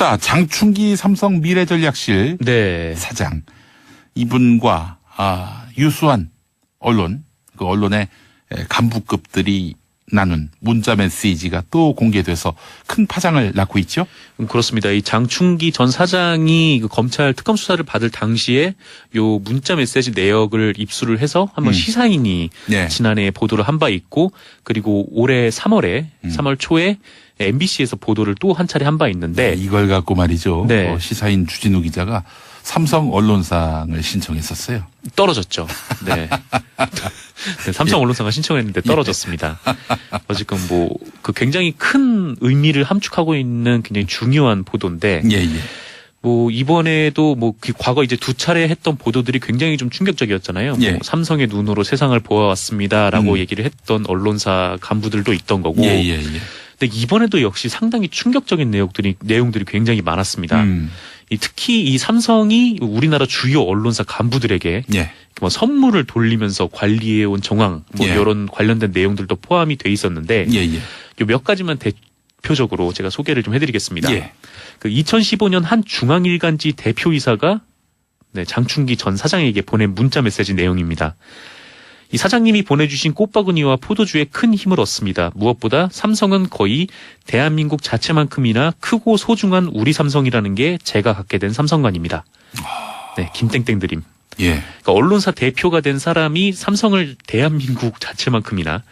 자, 장충기 삼성 미래전략실 네. 사장 이분과 유수한 언론, 그 언론의 간부급들이 나눈 문자 메시지가 또 공개돼서 큰 파장을 낳고 있죠? 그렇습니다. 이 장충기 전 사장이 그 검찰 특검 수사를 받을 당시에 요 문자 메시지 내역을 입수를 해서 한번 시사인이 네. 지난해 보도를 한 바 있고, 그리고 올해 3월 초에 MBC에서 보도를 또 한 차례 한 바 있는데, 이걸 갖고 말이죠. 네. 시사인 주진우 기자가 삼성 언론상을 신청했었어요. 떨어졌죠. 네. 네, 삼성 언론사가 신청했는데 떨어졌습니다. 어쨌건 그 굉장히 큰 의미를 함축하고 있는 굉장히 중요한 보도인데, 예. 이번에도 그 과거 이제 두 차례 했던 보도들이 굉장히 좀 충격적이었잖아요. 예. 삼성의 눈으로 세상을 보아왔습니다라고 얘기를 했던 언론사 간부들도 있던 거고. 예. 근데 이번에도 역시 상당히 충격적인 내용들이 굉장히 많았습니다. 특히 이 삼성이 우리나라 주요 언론사 간부들에게 예. 선물을 돌리면서 관리해온 정황, 예. 이런 관련된 내용들도 포함이 돼 있었는데, 예. 요 몇 가지만 대표적으로 제가 소개를 좀 해드리겠습니다. 예. 그 2015년 한 중앙일간지 대표이사가 장충기 전 사장에게 보낸 문자 메시지 내용입니다. 이 사장님이 보내주신 꽃바구니와 포도주에 큰 힘을 얻습니다. 무엇보다 삼성은 거의 대한민국 자체만큼이나 크고 소중한 우리 삼성이라는 게 제가 갖게 된 삼성관입니다. 네, 김땡땡 드림. 예. 그러니까 언론사 대표가 된 사람이 삼성을 대한민국 자체만큼이나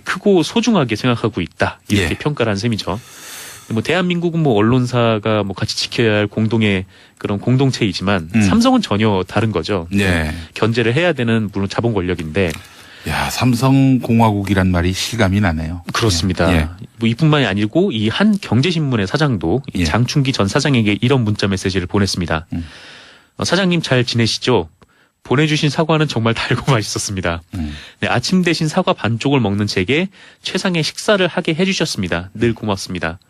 크고 소중하게 생각하고 있다. 이렇게 예. 평가를 한 셈이죠. 대한민국은 언론사가 같이 지켜야 할 공동의 그런 공동체이지만 삼성은 전혀 다른 거죠. 네. 견제를 해야 되는 물론 자본 권력인데. 야, 삼성공화국이란 말이 실감이 나네요. 그렇습니다. 예. 이뿐만이 아니고 이 한 경제신문의 사장도 이 장충기 전 사장에게 이런 문자 메시지를 보냈습니다. 사장님 잘 지내시죠? 보내주신 사과는 정말 달고 맛있었습니다. 네, 아침 대신 사과 반쪽을 먹는 제게 최상의 식사를 하게 해주셨습니다. 늘 고맙습니다.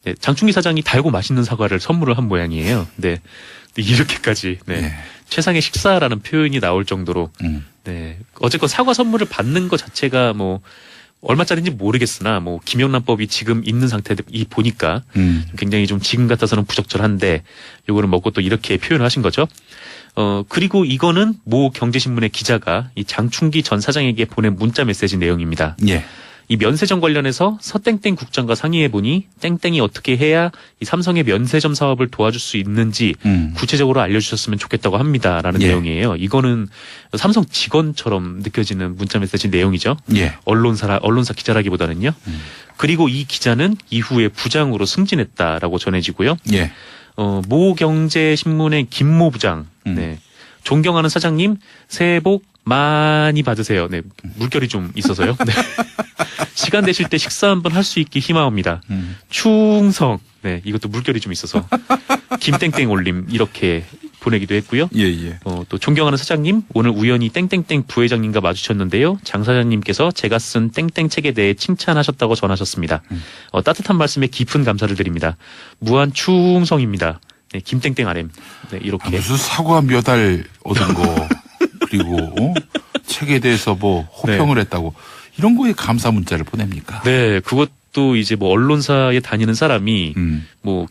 네, 장충기 사장이 달고 맛있는 사과를 선물을 한 모양이에요. 네, 이렇게까지 최상의 식사라는 표현이 나올 정도로 네, 어쨌건 사과 선물을 받는 것 자체가 얼마짜리인지 모르겠으나 김영란법이 지금 있는 상태이 보니까 굉장히 좀 지금 같아서는 부적절한데 요거를 먹고 또 이렇게 표현을 하신 거죠. 그리고 이거는 모 경제신문의 기자가 이 장충기 전 사장에게 보낸 문자 메시지 내용입니다. 예. 이 면세점 관련해서 서땡땡 국장과 상의해보니 땡땡이 어떻게 해야 이 삼성의 면세점 사업을 도와줄 수 있는지 구체적으로 알려주셨으면 좋겠다고 합니다라는 내용이에요. 이거는 삼성 직원처럼 느껴지는 문자 메시지 내용이죠. 예. 언론사 기자라기보다는요. 그리고 이 기자는 이후에 부장으로 승진했다라고 전해지고요. 예. 모 경제신문의 김모 부장. 네. 존경하는 사장님, 새해 복 많이 받으세요. 네, 물결이 좀 있어서요. 네. 시간 되실 때 식사 한번 할 수 있게 희망합니다. 충성. 네, 이것도 물결이 좀 있어서 김땡땡 올림 이렇게 보내기도 했고요. 예. 또 존경하는 사장님, 오늘 우연히 땡땡땡 부회장님과 마주쳤는데요. 장 사장님께서 제가 쓴 땡땡 책에 대해 칭찬하셨다고 전하셨습니다. 따뜻한 말씀에 깊은 감사를 드립니다. 무한 충성입니다. 네, 김땡땡 RM. 네, 이렇게. 무슨 사과 몇 알 얻은 거 그리고 책에 대해서 호평을 했다고 이런 거에 감사 문자를 보냅니까? 네, 그것도 이제 언론사에 다니는 사람이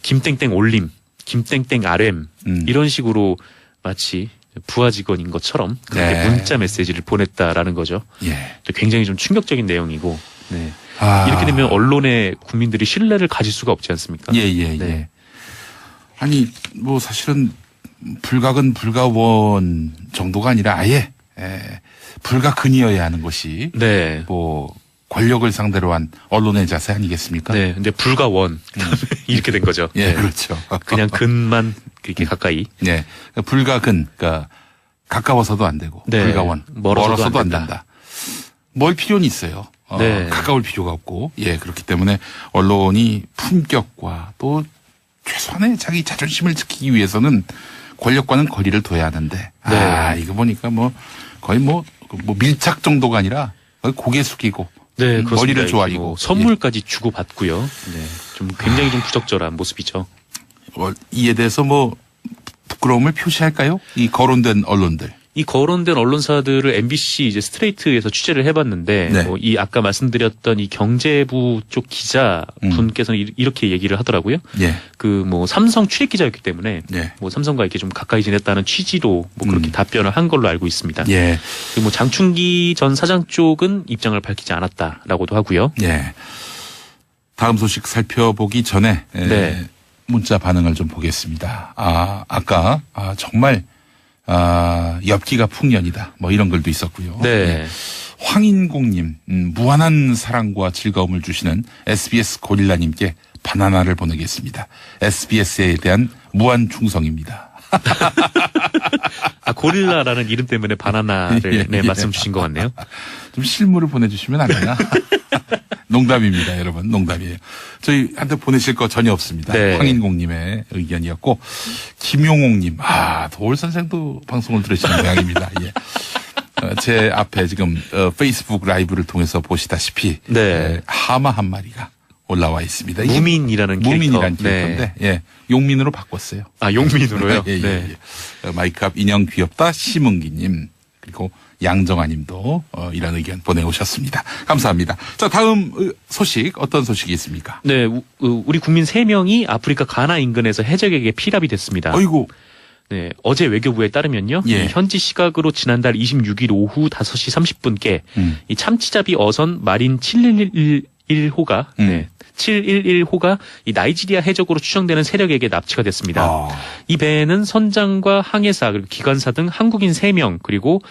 김땡땡 올림, 김땡땡 RM 이런 식으로 마치 부하 직원인 것처럼 그렇게 문자 메시지를 보냈다라는 거죠. 예. 굉장히 좀 충격적인 내용이고. 네. 이렇게 되면 언론에 국민들이 신뢰를 가질 수가 없지 않습니까? 예. 네. 아니 사실은 불가근 불가원 정도가 아니라 아예 불가근이어야 하는 것이 권력을 상대로 한 언론의 자세 아니겠습니까? 네, 근데 불가원 이렇게 된 거죠. 예, 네. 그렇죠. 그냥 근만 이렇게 가까이. 네, 불가근, 그러니까 가까워서도 안 되고 불가원 멀어서도 안 된다. 멀 필요는 있어요. 가까울 필요가 없고, 그렇기 때문에 언론이 품격과 또 최소한의 자기 자존심을 지키기 위해서는 권력과는 거리를 둬야 하는데, 이거 보니까 거의 밀착 정도가 아니라 거의 고개 숙이고, 머리를 조아리고. 선물까지 주고 받고요. 네. 좀 굉장히 좀 부적절한 모습이죠. 이에 대해서 부끄러움을 표시할까요? 이 거론된 언론들. 이 거론된 언론사들을 MBC 이제 스트레이트에서 취재를 해봤는데 네. 뭐 이 아까 말씀드렸던 이 경제부 쪽 기자 분께서는 이렇게 얘기를 하더라고요. 예. 그 뭐 삼성 출입 기자였기 때문에 예. 뭐 삼성과 이렇게 좀 가까이 지냈다는 취지로 뭐 그렇게 답변을 한 걸로 알고 있습니다. 예. 그리고 뭐 장충기 전 사장 쪽은 입장을 밝히지 않았다라고도 하고요. 예. 다음 소식 살펴보기 전에 네. 문자 반응을 좀 보겠습니다. 아까 정말 엽기가 풍년이다. 뭐 이런 글도 있었고요. 네. 예. 황인공님, 무한한 사랑과 즐거움을 주시는 SBS 고릴라님께 바나나를 보내겠습니다. SBS에 대한 무한 충성입니다. 고릴라라는 이름 때문에 바나나를 네, 말씀 주신 것 같네요. 좀 실물을 보내주시면 안 되나? 농담입니다, 여러분. 농담이에요. 저희한테 보내실 거 전혀 없습니다. 네. 황인공님의 의견이었고, 김용옥님, 도올 선생도 방송을 들으시는 모양입니다. 예. 제 앞에 지금 페이스북 라이브를 통해서 보시다시피 네. 하마 한 마리가 올라와 있습니다. 무민이라는 무민이라는 캐릭터인데 네. 예, 용민으로 바꿨어요. 용민으로요? 예, 예, 네. 예. 마이크 앞 인형 귀엽다 심은기님 그리고 양정아님도 이런 의견 보내오셨습니다. 감사합니다. 자, 다음 소식 어떤 소식이 있습니까? 네, 우리 국민 3명이 아프리카 가나 인근에서 해적에게 피랍이 됐습니다. 어이구. 네, 어제 외교부에 따르면요. 예. 현지 시각으로 지난달 26일 오후 5시 30분께 이 참치잡이 어선 마린 711호가 711호가 이 나이지리아 해적으로 추정되는 세력에게 납치가 됐습니다. 이 배에는 선장과 항해사 그리고 기관사 등 한국인 3명 그리고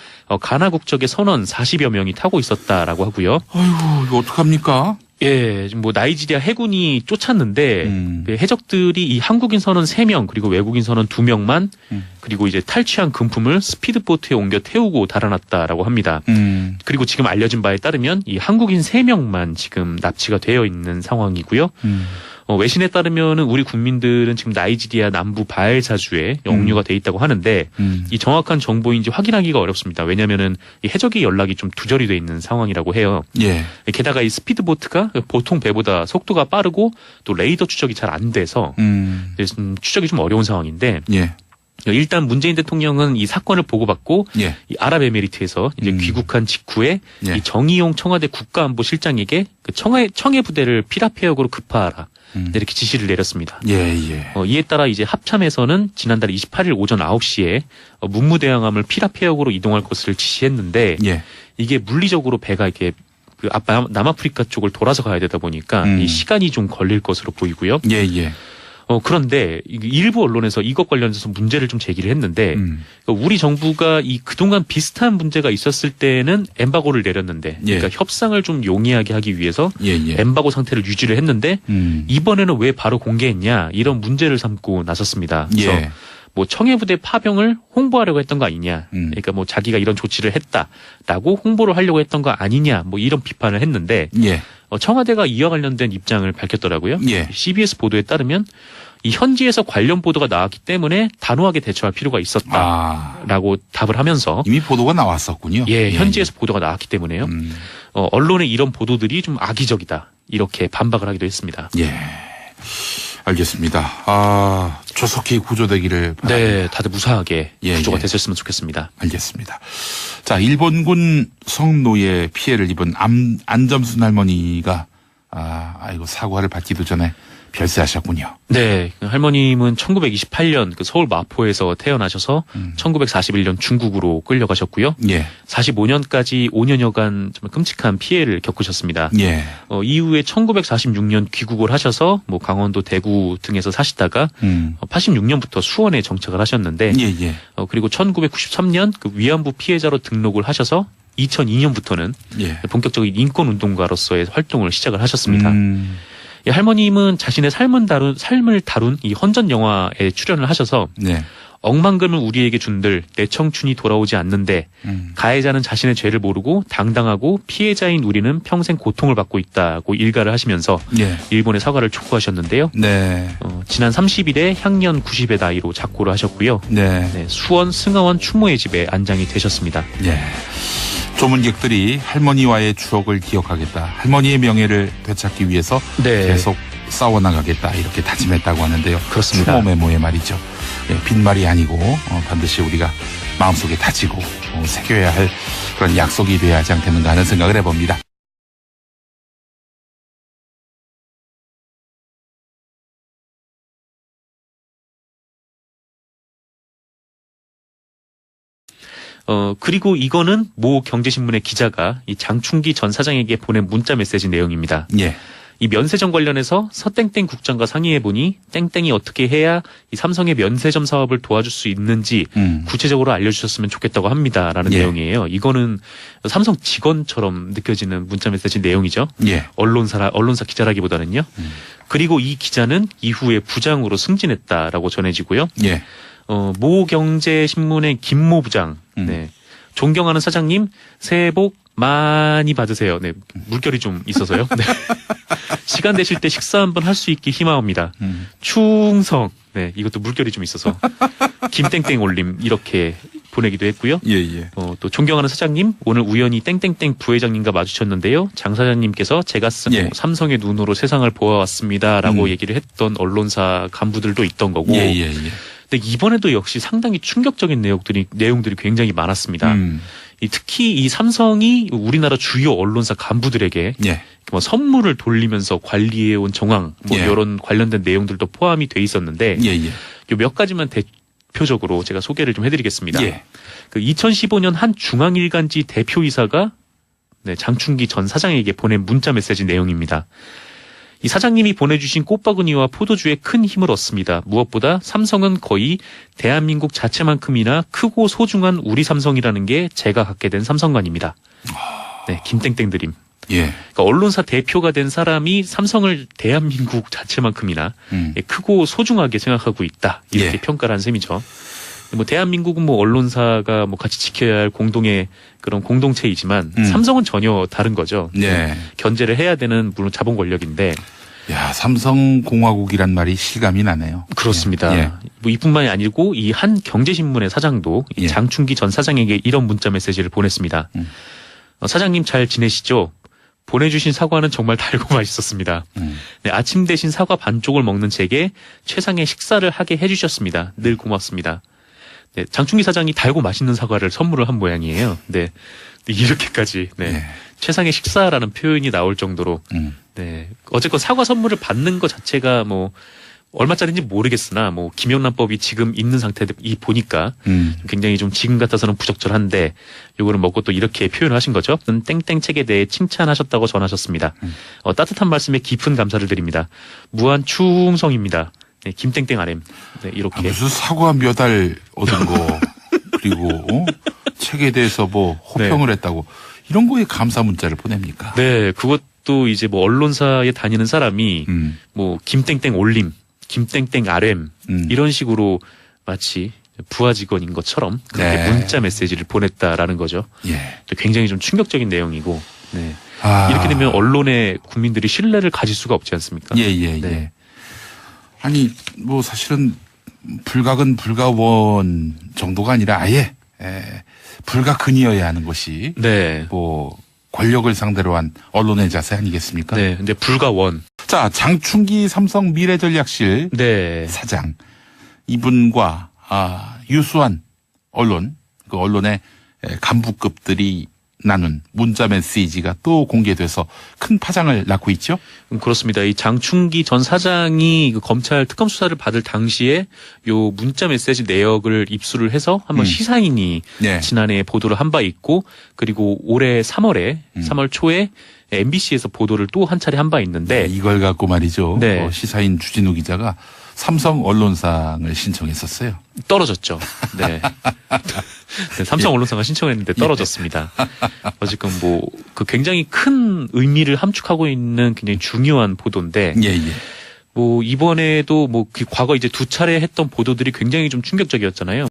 가나 국적의 선원 40여 명이 타고 있었다라고 하고요. 아이고, 이거 어떡합니까? 예, 지금 뭐 나이지리아 해군이 쫓았는데 그 해적들이 이 한국인 선원 3명 그리고 외국인 선원 2명만 그리고 이제 탈취한 금품을 스피드보트에 옮겨 태우고 달아났다라고 합니다. 그리고 지금 알려진 바에 따르면 이 한국인 3명만 지금 납치가 되어 있는 상황이고요. 외신에 따르면은 우리 국민들은 지금 나이지리아 남부 바엘사주에 영류가 돼 있다고 하는데 이 정확한 정보인지 확인하기가 어렵습니다. 왜냐면은 이 해적의 연락이 좀 두절이 돼 있는 상황이라고 해요. 예. 게다가 이 스피드보트가 보통 배보다 속도가 빠르고 또 레이더 추적이 잘 안 돼서 추적이 좀 어려운 상황인데 예. 일단 문재인 대통령은 이 사건을 보고받고 예. 이 아랍에미리트에서 이제 귀국한 직후에 예. 이 정의용 청와대 국가안보실장에게 그 청해 부대를 피랍해역으로 급파하라. 이렇게 지시를 내렸습니다. 예, 예. 이에 따라 이제 합참에서는 지난달 28일 오전 9시에 문무대항함을 피랍해역으로 이동할 것을 지시했는데 예. 이게 물리적으로 배가 이렇게 그 남아프리카 쪽을 돌아서 가야 되다 보니까 이 시간이 좀 걸릴 것으로 보이고요. 예, 예. 그런데 일부 언론에서 이것 관련해서 문제를 좀 제기를 했는데 우리 정부가 이 그동안 비슷한 문제가 있었을 때는 엠바고를 내렸는데 예. 그러니까 협상을 좀 용이하게 하기 위해서 예, 예. 엠바고 상태를 유지를 했는데 이번에는 왜 바로 공개했냐 이런 문제를 삼고 나섰습니다. 그래서 예. 뭐 청해부대 파병을 홍보하려고 했던 거 아니냐. 그러니까 뭐 자기가 이런 조치를 했다라고 홍보를 하려고 했던 거 아니냐. 뭐 이런 비판을 했는데 예. 청와대가 이와 관련된 입장을 밝혔더라고요. 예. CBS 보도에 따르면 이 현지에서 관련 보도가 나왔기 때문에 단호하게 대처할 필요가 있었다라고 답을 하면서 이미 보도가 나왔었군요. 예, 현지에서 보도가 나왔기 때문에요. 언론의 이런 보도들이 좀 악의적이다. 이렇게 반박을 하기도 했습니다. 예. 알겠습니다. 조속히 구조되기를 바랍니다. 네, 다들 무사하게 예, 구조가 예. 됐었으면 좋겠습니다. 알겠습니다. 자, 일본군 성노예 피해를 입은 안점순 할머니가 아이고 사과를 받기도 전에 별세하셨군요. 네, 할머님은 1928년 그 서울 마포에서 태어나셔서 1941년 중국으로 끌려가셨고요. 예. 45년까지 5년여간 정말 끔찍한 피해를 겪으셨습니다. 예. 이후에 1946년 귀국을 하셔서 뭐 강원도 대구 등에서 사시다가 86년부터 수원에 정착을 하셨는데 예, 예. 그리고 1993년 그 위안부 피해자로 등록을 하셔서 2002년부터는 예. 본격적인 인권운동가로서의 활동을 시작을 하셨습니다. 이 할머님은 자신의 삶을 다룬 이 헌전 영화에 출연을 하셔서 네. 억만금을 우리에게 준들 내 청춘이 돌아오지 않는데 가해자는 자신의 죄를 모르고 당당하고 피해자인 우리는 평생 고통을 받고 있다고 일가를 하시면서 예. 일본의 사과를 촉구하셨는데요. 네. 지난 30일에 향년 90의 나이로 작고를 하셨고요. 네. 네, 수원 승하원 추모의 집에 안장이 되셨습니다. 예. 조문객들이 할머니와의 추억을 기억하겠다. 할머니의 명예를 되찾기 위해서 네. 계속 싸워나가겠다 이렇게 다짐했다고 하는데요. 그렇습니다. 추모 메모에 말이죠. 예, 빈말이 아니고 반드시 우리가 마음속에 다지고 새겨야 할 그런 약속이 돼야 하지 않겠는가 하는 생각을 해봅니다. 그리고 이거는 모 경제신문의 기자가 이 장충기 전 사장에게 보낸 문자 메시지 내용입니다. 예. 이 면세점 관련해서 서땡땡 국장과 상의해보니 땡땡이 어떻게 해야 이 삼성의 면세점 사업을 도와줄 수 있는지 구체적으로 알려주셨으면 좋겠다고 합니다라는 내용이에요. 이거는 삼성 직원처럼 느껴지는 문자 메시지 내용이죠. 예. 언론사 기자라기보다는요. 그리고 이 기자는 이후에 부장으로 승진했다라고 전해지고요. 예. 모 경제신문의 김모 부장, 네. 존경하는 사장님, 새해 복 많이 받으세요. 네. 물결이 좀 있어서요. 네. 시간 되실 때 식사 한번 할 수 있게 희망합니다. 충성. 네. 이것도 물결이 좀 있어서. 김땡땡 올림. 이렇게 보내기도 했고요. 예, 예. 또 존경하는 사장님, 오늘 우연히 땡땡땡 부회장님과 마주쳤는데요. 장 사장님께서 제가 쓴 삼성의 눈으로 세상을 보아왔습니다라고 얘기를 했던 언론사 간부들도 있던 거고. 예, 예, 예. 근데 이번에도 역시 상당히 충격적인 내용들이 굉장히 많았습니다. 특히 이 삼성이 우리나라 주요 언론사 간부들에게 뭐 선물을 돌리면서 관리해온 정황, 뭐 이런 관련된 내용들도 포함이 돼 있었는데 요 몇 가지만 대표적으로 제가 소개를 좀 해드리겠습니다. 그 2015년 한 중앙일간지 대표이사가 장충기 전 사장에게 보낸 문자 메시지 내용입니다. 이 사장님이 보내주신 꽃바구니와 포도주에 큰 힘을 얻습니다. 무엇보다 삼성은 거의 대한민국 자체만큼이나 크고 소중한 우리 삼성이라는 게 제가 갖게 된 삼성관입니다. 네, 김땡땡 드림. 예. 그러니까 언론사 대표가 된 사람이 삼성을 대한민국 자체만큼이나 크고 소중하게 생각하고 있다. 이렇게 평가를 한 셈이죠. 뭐 대한민국은 뭐 언론사가 뭐 같이 지켜야 할 공동의 그런 공동체이지만 삼성은 전혀 다른 거죠. 견제를 해야 되는 물론 자본 권력인데. 야, 삼성공화국이란 말이 실감이 나네요. 그렇습니다. 뭐 이뿐만이 아니고 이 한 경제신문의 사장도 이 장충기 전 사장에게 이런 문자 메시지를 보냈습니다. 사장님 잘 지내시죠? 보내주신 사과는 정말 달고 맛있었습니다. 네, 아침 대신 사과 반쪽을 먹는 제게 최상의 식사를 하게 해주셨습니다. 늘 고맙습니다. 네, 장충기 사장이 달고 맛있는 사과를 선물을 한 모양이에요. 네, 이렇게까지 최상의 식사라는 표현이 나올 정도로 어쨌건 사과 선물을 받는 것 자체가 뭐 얼마짜리인지 모르겠으나 뭐 김영란법이 지금 있는 상태이 보니까 굉장히 좀 지금 같아서는 부적절한데 요거는 먹고 또 이렇게 표현을 하신 거죠. 땡땡 책에 대해 칭찬하셨다고 전하셨습니다. 따뜻한 말씀에 깊은 감사를 드립니다. 무한 충성입니다. 네, 김땡땡 RM. 네, 이렇게. 무슨 사과 몇 알 얻은 거, 그리고, 책에 대해서 뭐, 호평을 했다고, 이런 거에 감사 문자를 보냅니까? 네, 그것도 이제 뭐, 언론사에 다니는 사람이, 뭐, 김땡땡 올림, 김땡땡 RM, 이런 식으로 마치 부하 직원인 것처럼 그렇게 문자 메시지를 보냈다라는 거죠. 굉장히 좀 충격적인 내용이고, 이렇게 되면 언론에 국민들이 신뢰를 가질 수가 없지 않습니까? 아니, 뭐 사실은 불가근 불가원 정도가 아니라 아예 불가근이어야 하는 것이 뭐 권력을 상대로 한 언론의 자세 아니겠습니까? 네, 근데 불가원. 자, 장충기 삼성 미래전략실 사장 이분과 유수한 언론, 그 언론의 간부급들이 나눈 문자 메시지가 또 공개돼서 큰 파장을 낳고 있죠? 그렇습니다. 이 장충기 전 사장이 그 검찰 특검 수사를 받을 당시에 요 문자 메시지 내역을 입수를 해서 한번 시사인이 지난해 보도를 한 바 있고 그리고 올해 3월 초에 MBC에서 보도를 또 한 차례 한 바 있는데 이걸 갖고 말이죠. 시사인 주진우 기자가 삼성 언론상을 신청했었어요. 떨어졌죠. 네. 삼성 언론상을 신청했는데 떨어졌습니다. 어쨌건 뭐 그 굉장히 큰 의미를 함축하고 있는 굉장히 중요한 보도인데 뭐 이번에도 뭐 그 과거 이제 두 차례 했던 보도들이 굉장히 좀 충격적이었잖아요.